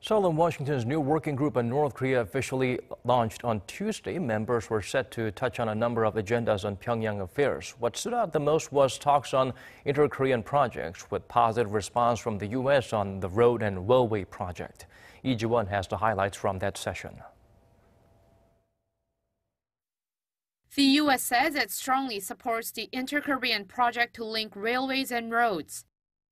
Seoul and Washington's new working group on North Korea officially launched on Tuesday. Members were set to touch on a number of agendas on Pyongyang affairs. What stood out the most was talks on inter-Korean projects, with positive response from the U.S. on the road and railway project. Lee Ji-won has the highlights from that session. The U.S. says it strongly supports the inter-Korean project to link railways and roads.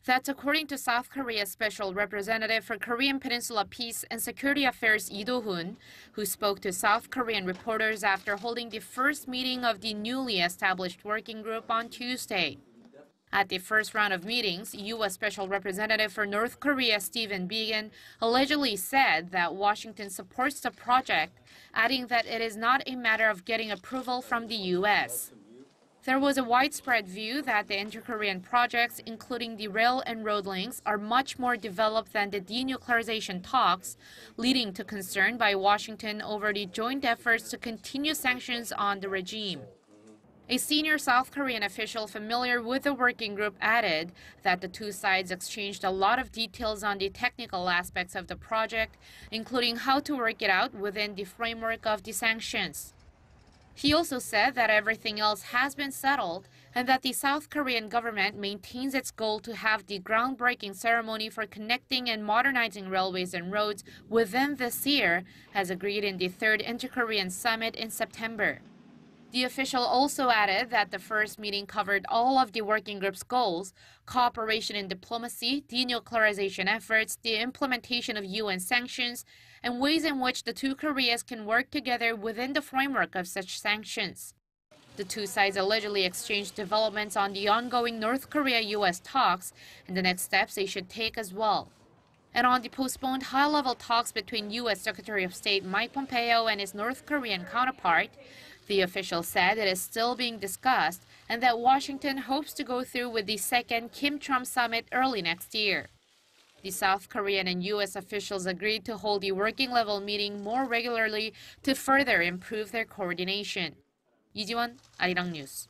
That's according to South Korea's Special Representative for Korean Peninsula Peace and Security Affairs Do-hoon, who spoke to South Korean reporters after holding the first meeting of the newly established working group on Tuesday. At the first round of meetings, U.S. Special Representative for North Korea Stephen Biegun allegedly said that Washington supports the project, adding that it is not a matter of getting approval from the U.S. There was a widespread view that the inter-Korean projects, including the rail and road links, are much more developed than the denuclearization talks, leading to concern by Washington over the joint efforts to continue sanctions on the regime. A senior South Korean official familiar with the working group added that the two sides exchanged a lot of details on the technical aspects of the project, including how to work it out within the framework of the sanctions. He also said that everything else has been settled and that the South Korean government maintains its goal to have the groundbreaking ceremony for connecting and modernizing railways and roads within this year, as agreed in the third inter-Korean summit in September. The official also added that the first meeting covered all of the working group's goals: cooperation in diplomacy, denuclearization efforts, the implementation of UN sanctions, and ways in which the two Koreas can work together within the framework of such sanctions. The two sides allegedly exchanged developments on the ongoing North Korea-U.S. talks and the next steps they should take as well. And on the postponed high-level talks between U.S. Secretary of State Mike Pompeo and his North Korean counterpart, the official said it is still being discussed and that Washington hopes to go through with the second Kim-Trump summit early next year. The South Korean and U.S. officials agreed to hold the working-level meeting more regularly to further improve their coordination. Lee Ji-won, Arirang News.